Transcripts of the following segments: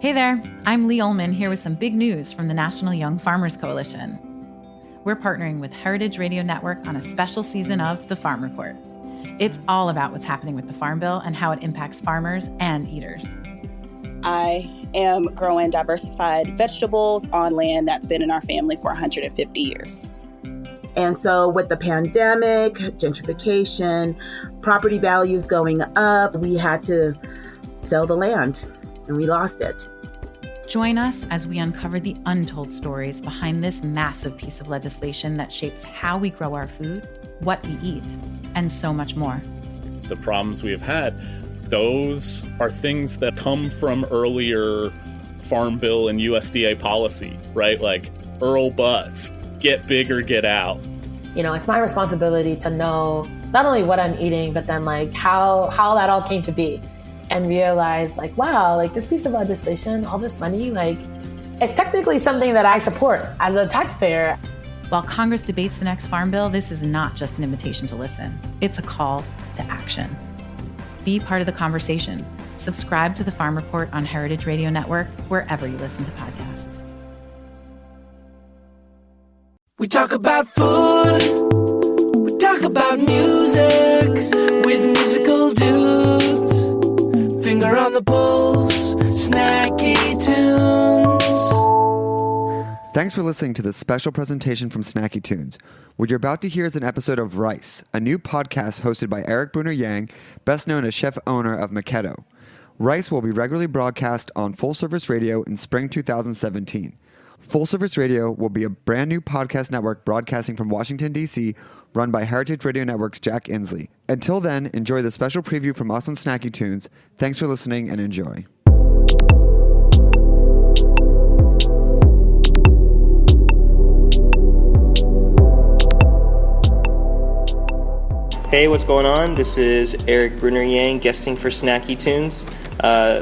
Hey there, I'm Lee Ullman here with some big news from the National Young Farmers Coalition. We're partnering with Heritage Radio Network on a special season of The Farm Report. It's all about what's happening with the Farm Bill and how it impacts farmers and eaters. I am growing diversified vegetables on land that's been in our family for 150 years. And so with the pandemic, gentrification, property values going up, we had to sell the land and we lost it. Join us as we uncover the untold stories behind this massive piece of legislation that shapes how we grow our food, what we eat, and so much more. The problems we have had, those are things that come from earlier Farm Bill and USDA policy, right? Like Earl Butts, get big or get out. You know, it's my responsibility to know not only what I'm eating, but then like how that all came to be. And realize like, wow, like this piece of legislation, all this money, like it's technically something that I support as a taxpayer. While Congress debates the next Farm Bill, this is not just an invitation to listen. It's a call to action. Be part of the conversation. Subscribe to the Farm Report on Heritage Radio Network, wherever you listen to podcasts. We talk about food. We talk about music with musical dudes. Finger on the pulse, Snacky Tunes. Thanks for listening to this special presentation from Snacky Tunes. What you're about to hear is an episode of Rice, a new podcast hosted by Erik Bruner-Yang, best known as chef-owner of Maketto. Rice will be regularly broadcast on Full Service Radio in spring 2017. Full Service Radio will be a brand new podcast network broadcasting from Washington, D.C., run by Heritage Radio Network's Jack Inslee. Until then, enjoy the special preview from us on Snacky Tunes. Thanks for listening and enjoy. Hey, what's going on? This is Erik Bruner-Yang guesting for Snacky Tunes.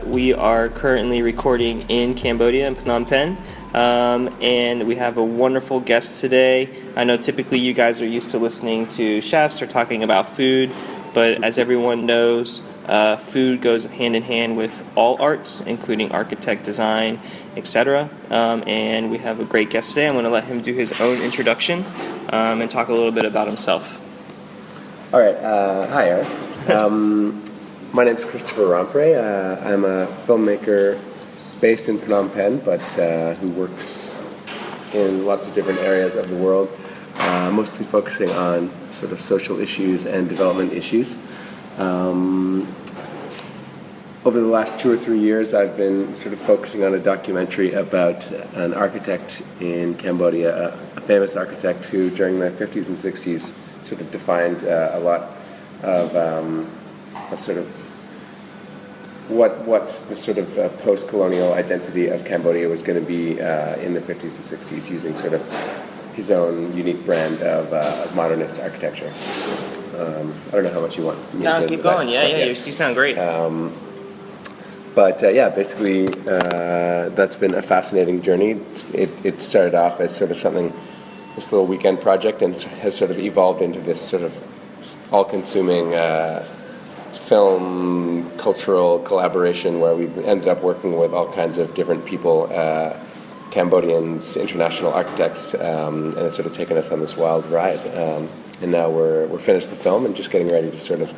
We are currently recording in Cambodia, in Phnom Penh. And we have a wonderful guest today. I know typically you guys are used to listening to chefs or talking about food, but as everyone knows, food goes hand in hand with all arts, including architect, design, etc. And we have a great guest today. I'm going to let him do his own introduction and talk a little bit about himself. All right. Hi, Eric. My name's Christopher Rompre. I'm a filmmaker based in Phnom Penh, but who works in lots of different areas of the world, mostly focusing on sort of social issues and development issues. Over the last 2 or 3 years, I've been sort of focusing on a documentary about an architect in Cambodia, a famous architect who during the 50s and 60s sort of defined a lot of sort of what the sort of post-colonial identity of Cambodia was going to be in the 50s and 60s, using sort of his own unique brand of modernist architecture. I don't know how much you want. No, keep going. Yeah, you sound great. Basically, that's been a fascinating journey. It started off as sort of something, this little weekend project, and has sort of evolved into this sort of all-consuming film cultural collaboration where we ended up working with all kinds of different people, Cambodians, international architects, and it's sort of taken us on this wild ride. And now we're finished the film and just getting ready to sort of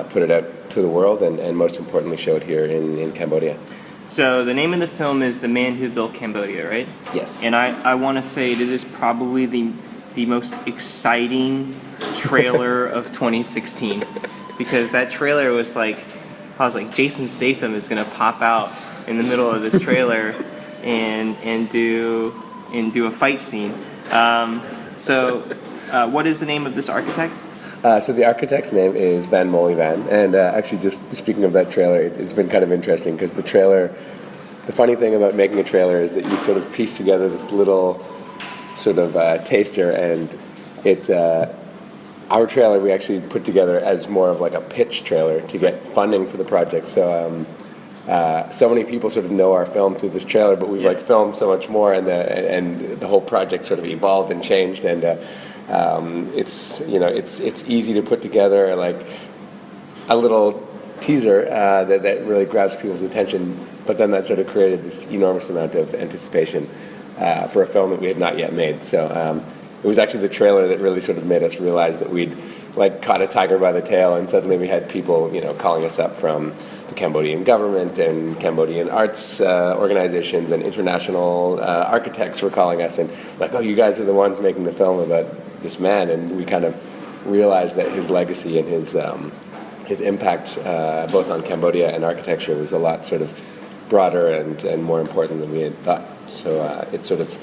put it out to the world and most importantly show it here in Cambodia. So the name of the film is The Man Who Built Cambodia, right? Yes. And I want to say that it is probably the most exciting trailer of 2016. Because that trailer was like, I was like, Jason Statham is going to pop out in the middle of this trailer and do a fight scene. What is the name of this architect? So the architect's name is Van Molly Van, and actually just speaking of that trailer, it's been kind of interesting because the funny thing about making a trailer is that you sort of piece together this little sort of taster, and it's our trailer we actually put together as more of like a pitch trailer to get funding for the project. So so many people sort of know our film through this trailer, but we've like filmed so much more, and the whole project sort of evolved and changed, and it's easy to put together like a little teaser that really grabs people's attention, but then that sort of created this enormous amount of anticipation for a film that we had not yet made. So it was actually the trailer that really sort of made us realize that we'd like caught a tiger by the tail, and suddenly we had people, calling us up from the Cambodian government and Cambodian arts organizations and international architects were calling us and like, oh, you guys are the ones making the film about this man. And we kind of realized that his legacy and his impact both on Cambodia and architecture was a lot sort of broader and more important than we had thought. So it sort of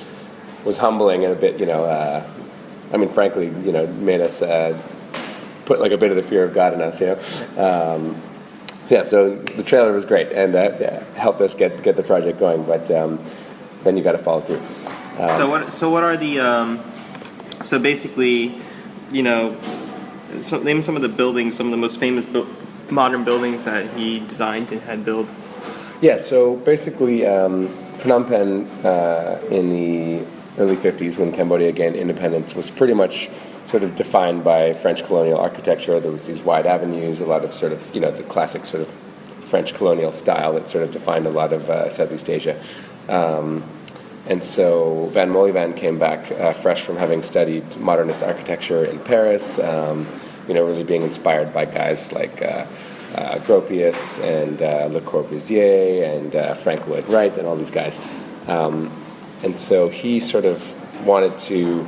was humbling and a bit, frankly, made us put like a bit of the fear of God in us, so the trailer was great and helped us get the project going, but then you got to follow through. So what are the so basically, name some of the buildings, some of the most famous modern buildings that he designed and had built. Yeah, so basically Phnom Penh in the early 50s, when Cambodia gained independence, was pretty much sort of defined by French colonial architecture. There was these wide avenues, a lot of sort of, the classic sort of French colonial style that sort of defined a lot of Southeast Asia. And so Van Mollyvan came back fresh from having studied modernist architecture in Paris, really being inspired by guys like Gropius and Le Corbusier and Frank Lloyd Wright and all these guys. And so he sort of wanted to,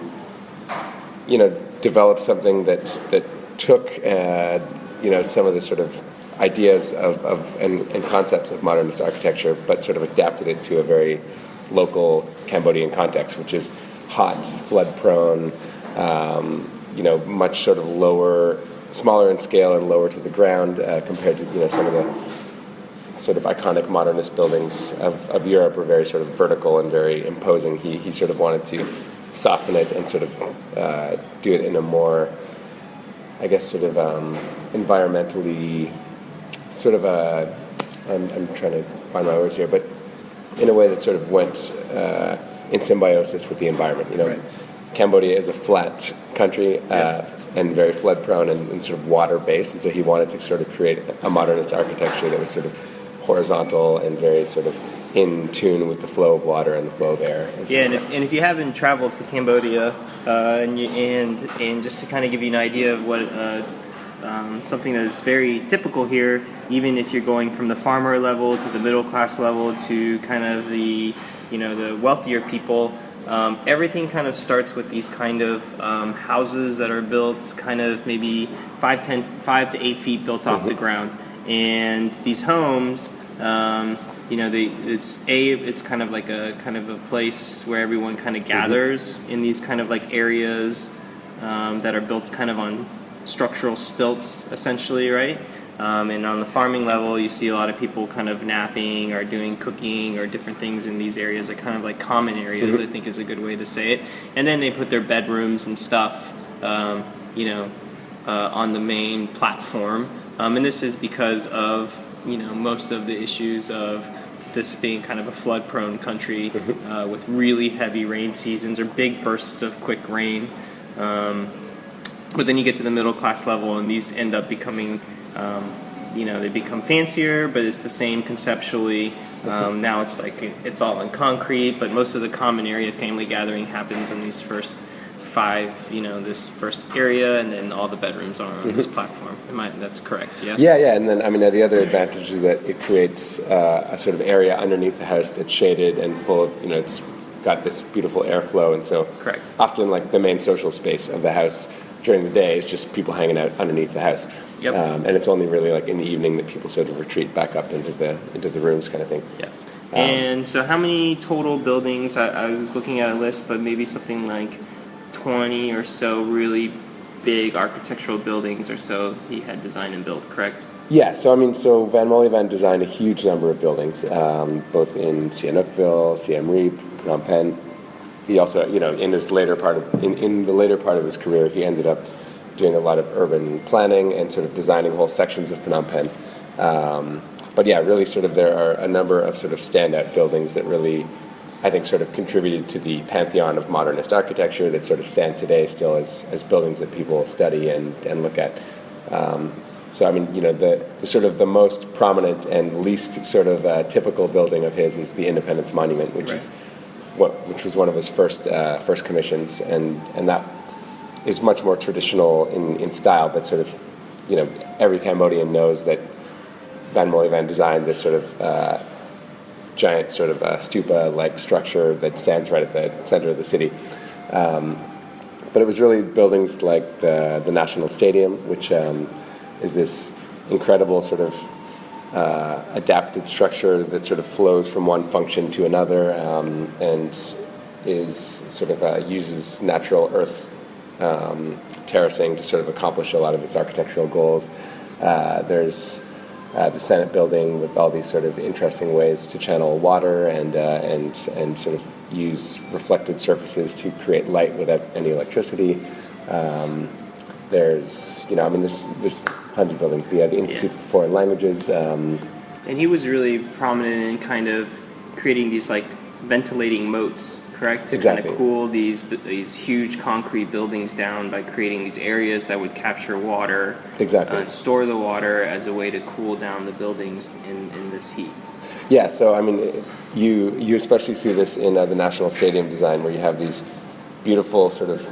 develop something that took, some of the sort of ideas and concepts of modernist architecture, but sort of adapted it to a very local Cambodian context, which is hot, flood-prone, much sort of smaller in scale and lower to the ground compared to, some of the sort of iconic modernist buildings of Europe were very sort of vertical and very imposing. He sort of wanted to soften it and sort of do it in a more, I guess, sort of environmentally, sort of I'm trying to find my words here, but in a way that sort of went in symbiosis with the environment. Right. Cambodia is a flat country and very flood-prone and sort of water-based, and so he wanted to sort of create a modernist architecture that was sort of horizontal and very sort of in tune with the flow of water and the flow of air. And if you haven't traveled to Cambodia, and just to kind of give you an idea of what something that is very typical here, even if you're going from the farmer level to the middle class level to kind of the the wealthier people, everything kind of starts with these kind of houses that are built kind of maybe 5 to 8 feet built off the ground, and these homes. It's kind of like a place where everyone kind of gathers in these kind of like areas that are built kind of on structural stilts, essentially, right? And on the farming level, you see a lot of people kind of napping or doing cooking or different things in these areas, like kind of like common areas, I think is a good way to say it. And then they put their bedrooms and stuff, on the main platform. And this is because of most of the issues of this being kind of a flood-prone country with really heavy rain seasons or big bursts of quick rain. But then you get to the middle-class level, and these end up becoming, they become fancier, but it's the same conceptually. Now it's like it's all in concrete, but most of the common area family gathering happens in these first 5, this first area, and then all the bedrooms are on this platform. That's correct, yeah? Yeah, and then, the other advantage is that it creates a sort of area underneath the house that's shaded and full of, it's got this beautiful airflow, and so correct. Often, like, the main social space of the house during the day is just people hanging out underneath the house. Yep. And it's only really, like, in the evening that people sort of retreat back up into the rooms kind of thing. Yeah. And so how many total buildings, I was looking at a list, but maybe something like 20 or so really big architectural buildings or so he had designed and built, correct? Yeah, so Van Mollyvan designed a huge number of buildings, both in Sihanoukville, Siem Reap, Phnom Penh. He also, in the later part of his career, he ended up doing a lot of urban planning and sort of designing whole sections of Phnom Penh. But yeah, really sort of there are a number of sort of standout buildings that really, I think, sort of contributed to the pantheon of modernist architecture that sort of stand today still as buildings that people study and look at. So I mean, the sort of the most prominent and least sort of typical building of his is the Independence Monument, which was one of his first commissions, and that is much more traditional in style, but sort of, every Cambodian knows that Van Mollievan designed this sort of giant sort of stupa-like structure that stands right at the center of the city. But it was really buildings like the National Stadium, which is this incredible sort of adapted structure that sort of flows from one function to another, and is sort of uses natural earth terracing to sort of accomplish a lot of its architectural goals. There's the Senate building with all these sort of interesting ways to channel water and sort of use reflected surfaces to create light without any electricity. There's there's tons of buildings. The Institute for Foreign Languages. And he was really prominent in kind of creating these like ventilating moats, correct? To kind of cool these huge concrete buildings down by creating these areas that would capture water, and store the water as a way to cool down the buildings in this heat. Yeah, so I mean, you especially see this in the National Stadium design, where you have these beautiful sort of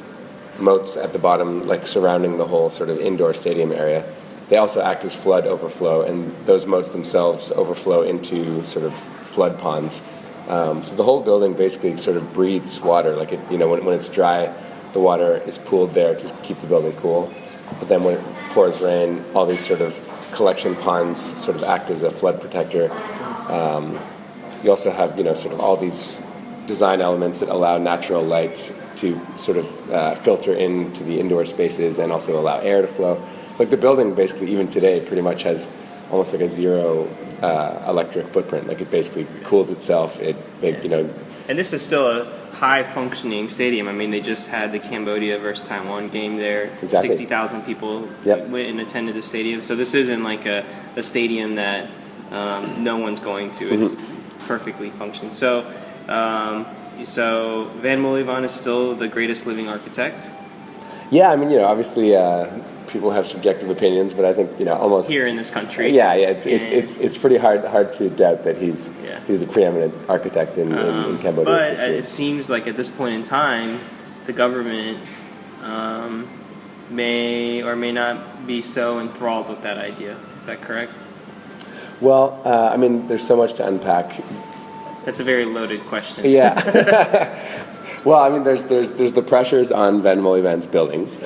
moats at the bottom, like surrounding the whole sort of indoor stadium area. They also act as flood overflow, and those moats themselves overflow into sort of flood ponds. So the whole building basically sort of breathes water. Like when it's dry, the water is pooled there to keep the building cool. But then when it pours rain, all these sort of collection ponds sort of act as a flood protector. You also have sort of all these design elements that allow natural light to sort of filter into the indoor spaces and also allow air to flow. It's like the building basically, even today, pretty much has almost like a zero electric footprint. Like it basically cools itself. And this is still a high-functioning stadium. I mean, they just had the Cambodia versus Taiwan game there. Exactly. 60,000 people went and attended the stadium. So this isn't like a stadium that no one's going to. It's perfectly functioning. So Van Mollievan is still the greatest living architect? Yeah, I mean, obviously people have subjective opinions, but I think almost here in this country. Yeah, it's pretty hard to doubt that he's the preeminent architect in Cambodia's but history. It seems like at this point in time, the government may or may not be so enthralled with that idea. Is that correct? Well, I mean, there's so much to unpack. That's a very loaded question. Yeah. Well, I mean, there's the pressures on Van Mollievan's buildings.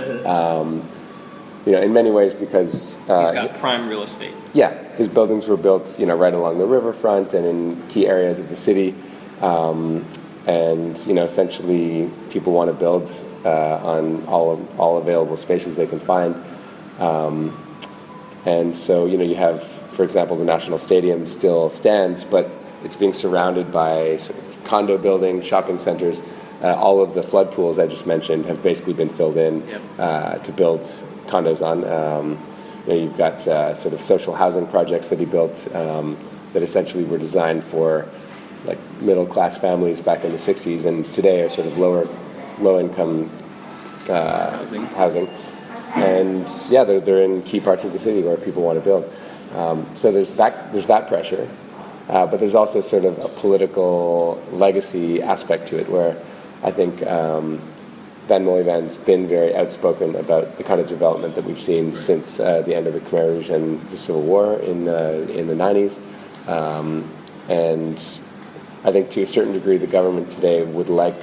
In many ways because he's got prime real estate. Yeah, his buildings were built, right along the riverfront and in key areas of the city, and essentially people want to build on all available spaces they can find, and so you have, for example, the National Stadium still stands, but it's being surrounded by sort of condo buildings, shopping centers. All of the flood pools I just mentioned have basically been filled in to build condos on. You've got sort of social housing projects that he built that essentially were designed for like middle class families back in the 60s, and today are sort of low income housing. And they're in key parts of the city where people want to build. So there's that pressure. But there's also sort of a political legacy aspect to it, where I think Van Mollievan's been very outspoken about the kind of development that we've seen since the end of the Khmer Rouge and the Civil War in the 90s. And I think to a certain degree the government today would like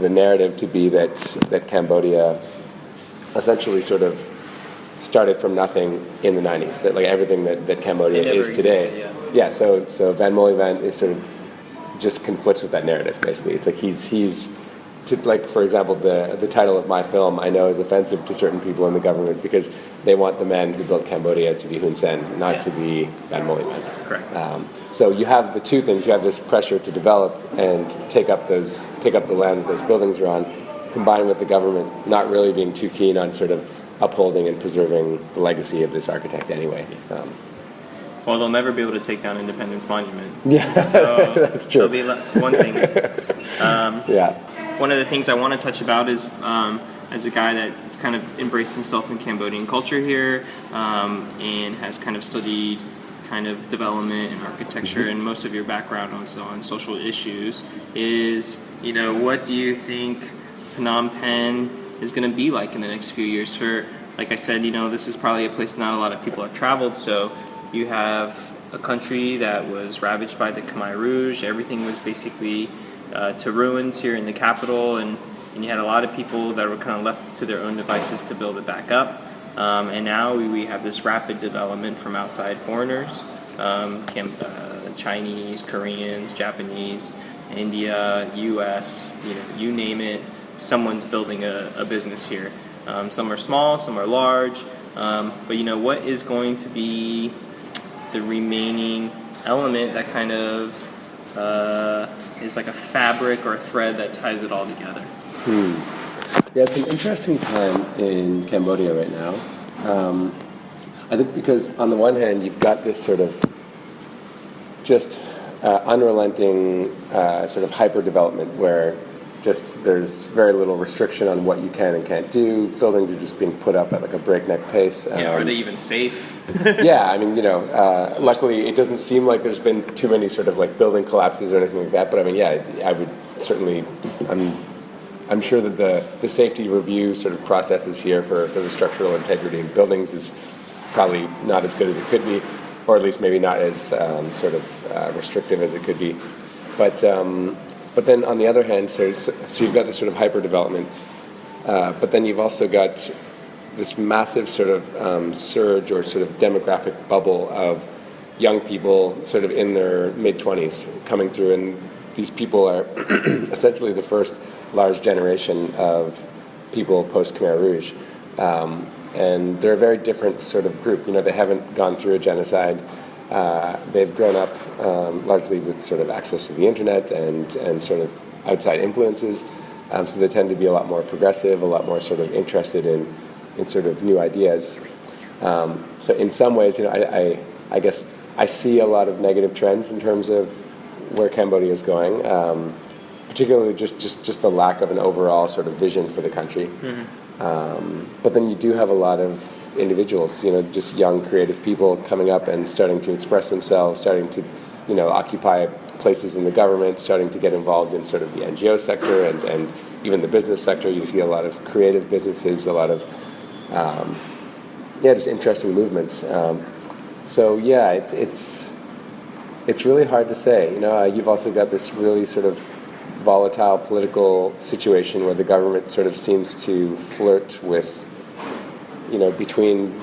the narrative to be that Cambodia essentially sort of started from nothing in the 90s, that like everything that Cambodia is today. So Van Mollievan is sort of just conflicts with that narrative, basically. It's like he's like, for example, the title of my film I know is offensive to certain people in the government because they want the man who built Cambodia to be Hun Sen, not to be Van Mollievan. Correct. So you have the two things. You have this pressure to develop and take up the land that those buildings are on, combined with the government not really being too keen on sort of upholding and preserving the legacy of this architect anyway. Well, they'll never be able to take down Independence Monument. Yeah, so that's true. That'll be one thing. One of the things I want to touch about is as a guy that's kind of embraced himself in Cambodian culture here, and has kind of studied kind of development and architecture, and most of your background also on social issues, is, you know, what do you think Phnom Penh is going to be like in the next few years? For, like I said, you know, this is probably a place not a lot of people have traveled, so you have a country that was ravaged by the Khmer Rouge. Everything was basically to ruins here in the capital, and you had a lot of people that were kind of left to their own devices to build it back up. And now we have this rapid development from outside foreigners, Chinese, Koreans, Japanese, India, U.S., you know, you name it, someone's building a business here. Some are small, some are large, but you know, what is going to be the remaining element that kind of is like a fabric or a thread that ties it all together? Yeah, it's an interesting time in Cambodia right now. I think because on the one hand, you've got this sort of just unrelenting sort of hyper-development where just there's very little restriction on what you can and can't do. Buildings are just being put up at like a breakneck pace. Yeah, are they even safe? Yeah, I mean, you know, luckily it doesn't seem like there's been too many sort of like building collapses or anything like that, but I mean, yeah, I would certainly, I'm sure that the safety review sort of processes here for the structural integrity of buildings is probably not as good as it could be, or at least maybe not as sort of restrictive as it could be. But then on the other hand, so you've got this sort of hyper development, but then you've also got this massive sort of surge or sort of demographic bubble of young people sort of in their mid-20s coming through, and these people are essentially the first large generation of people post-Khmer Rouge. And they're a very different sort of group. You know, they haven't gone through a genocide. They've grown up largely with sort of access to the internet and sort of outside influences. So they tend to be a lot more progressive, a lot more sort of interested in sort of new ideas. So in some ways, you know, I guess I see a lot of negative trends in terms of where Cambodia is going. Particularly just the lack of an overall sort of vision for the country. But then you do have a lot of individuals, you know, just young creative people coming up and starting to express themselves, starting to, you know, occupy places in the government, starting to get involved in sort of the NGO sector and even the business sector. You see a lot of creative businesses, a lot of, just interesting movements. So yeah, it's really hard to say. You know, you've also got this really sort of volatile political situation where the government sort of seems to flirt with, you know,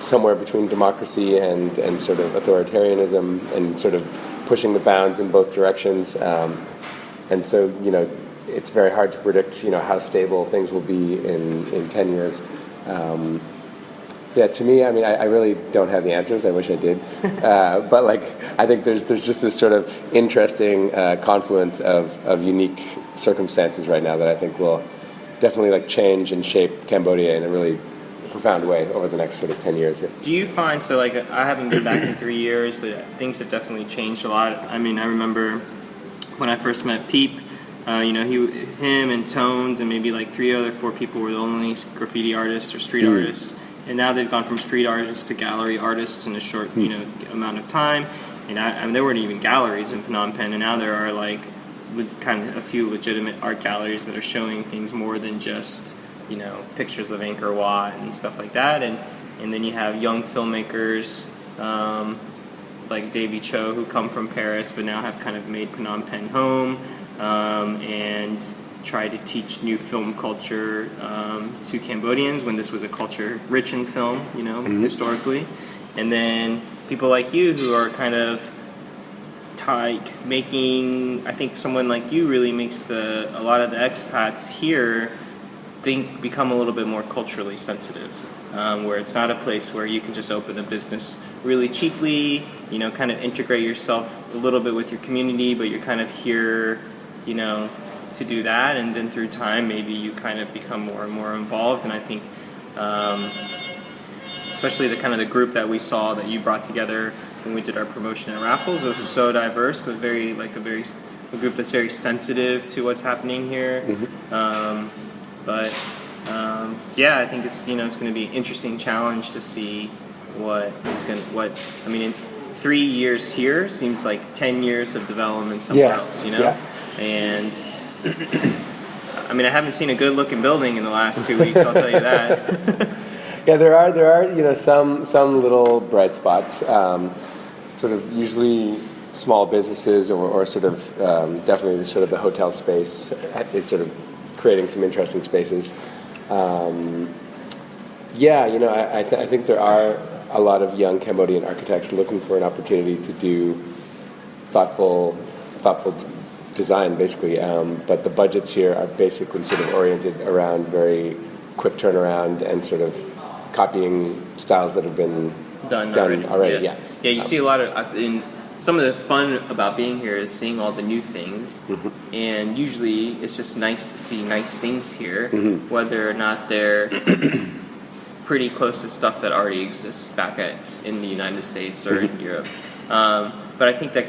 somewhere between democracy and sort of authoritarianism, and sort of pushing the bounds in both directions. And so, you know, it's very hard to predict, you know, how stable things will be in 10 years. Yeah, to me, I mean, I really don't have the answers. I wish I did. But, like, I think there's just this sort of interesting confluence of unique circumstances right now that I think will definitely, like, change and shape Cambodia in a really profound way over the next sort of 10 years. Do you find, so, like, I haven't been back in 3 years, but things have definitely changed a lot. I mean, I remember when I first met Peep, you know, him and Tones and maybe, like, 4 people were the only graffiti artists or street artists. And now they've gone from street artists to gallery artists in a short, you know, amount of time. And I mean, there weren't even galleries in Phnom Penh, and now there are like kind of a few legitimate art galleries that are showing things more than just, you know, pictures of Angkor Wat and stuff like that. And then you have young filmmakers like Davy Cho, who come from Paris but now have kind of made Phnom Penh home, and try to teach new film culture to Cambodians when this was a culture rich in film, you know, historically. And then people like you who are kind of making, I think someone like you really makes a lot of the expats here become a little bit more culturally sensitive, where it's not a place where you can just open a business really cheaply, you know, kind of integrate yourself a little bit with your community, but you're kind of here, you know, to do that, and then through time maybe you kind of become more and more involved. And I think especially the kind of the group that we saw that you brought together when we did our promotion at Raffles, it was so diverse, but very like a group that's very sensitive to what's happening here. But Yeah, I think it's it's going to be an interesting challenge to see in 3 years here seems like 10 years of development somewhere else, Yeah. And I mean, I haven't seen a good looking building in the last 2 weeks, I'll tell you that. Yeah, there are some little bright spots. Sort of usually small businesses or sort of definitely the hotel space is sort of creating some interesting spaces. I think there are a lot of young Cambodian architects looking for an opportunity to do thoughtful design, basically. But the budgets here are basically sort of oriented around very quick turnaround and sort of copying styles that have been done already. Yeah, you see a lot of some of the fun about being here is seeing all the new things, and usually it's just nice to see nice things here, whether or not they're pretty close to stuff that already exists back in the United States or in Europe. But I think that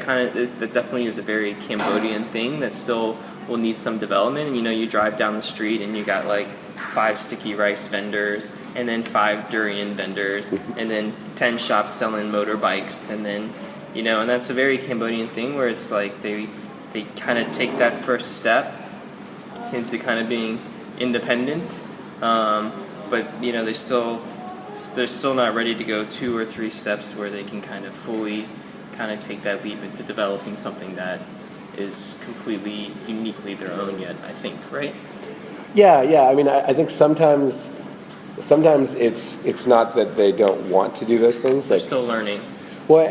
definitely is a very Cambodian thing that still will need some development. And you drive down the street and you got like 5 sticky rice vendors, and then 5 durian vendors, and then 10 shops selling motorbikes, and then and that's a very Cambodian thing where it's like they kind of take that first step into kind of being independent, but they're still not ready to go 2 or 3 steps where they can kind of fully kind of take that leap into developing something that is completely uniquely their own yet, I think, right? Yeah. I mean, I think sometimes it's not that they don't want to do those things. They're still learning. Well,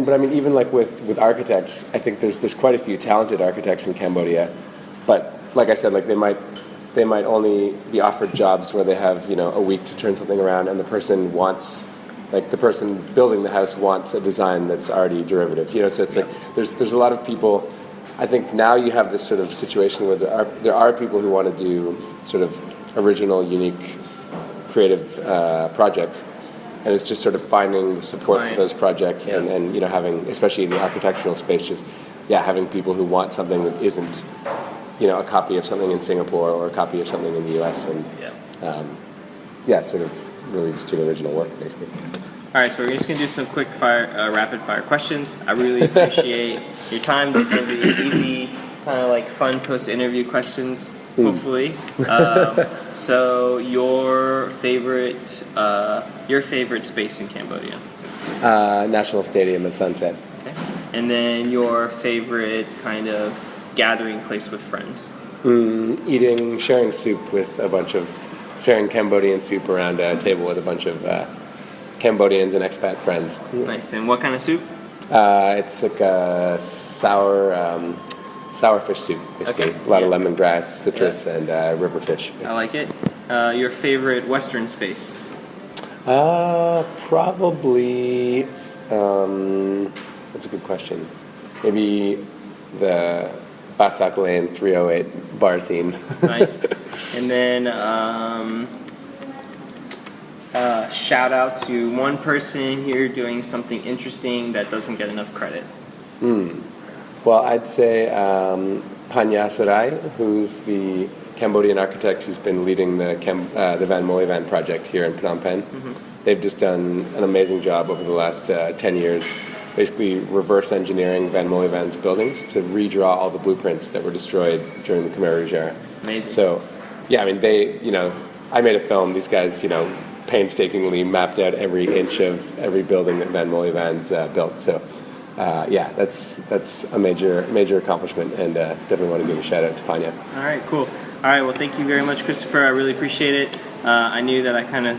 but I mean, even like with architects, I think there's quite a few talented architects in Cambodia, but like I said, like they might only be offered jobs where they have a week to turn something around, and the person building the house wants a design that's already derivative. So it's like there's a lot of people. I think now you have this sort of situation where there are people who want to do sort of original, unique, creative projects. And it's just sort of finding the support for those projects and having, especially in the architectural space, just having people who want something that isn't, a copy of something in Singapore or a copy of something in the US, and sort of really just doing original work, basically. All right, so we're just gonna do some quick fire, rapid fire questions. I really appreciate your time. These will be easy, kind of like fun post-interview questions. Hopefully. So your favorite space in Cambodia? National Stadium at sunset. Okay. And then your favorite kind of gathering place with friends? Sharing soup with sharing Cambodian soup around a table with a bunch of Cambodians and expat friends. Nice. And what kind of soup? It's like a sour fish soup, basically. Okay. A lot of lemongrass, citrus, and river fish. Basically. I like it. Your favorite Western space? Probably. That's a good question. Maybe the Basak Lane 308 bar scene. Nice. And then shout out to one person here doing something interesting that doesn't get enough credit. Well, I'd say Panya Sarai, who's the Cambodian architect who's been leading the Van Molevan project here in Phnom Penh. They've just done an amazing job over the last 10 years, basically reverse engineering Van Molevan's buildings to redraw all the blueprints that were destroyed during the Khmer Rouge era. Amazing. So, I mean, I made a film. These guys, painstakingly mapped out every inch of every building that Van Molevan's built. So, that's a major accomplishment, and definitely want to give a shout out to Panya. All right, cool. All right, well, thank you very much, Christopher. I really appreciate it. I knew that I kind of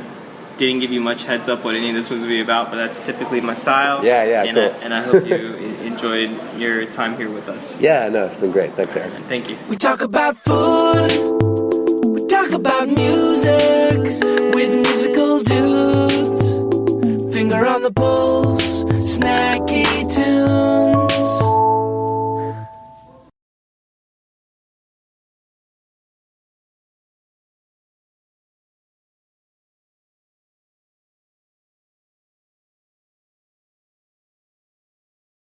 didn't give you much heads up what any of this was to be about, but that's typically my style. Yeah, cool. And I hope you enjoyed your time here with us. Yeah, no, it's been great. Thanks, Eric. Thank you. We talk about food.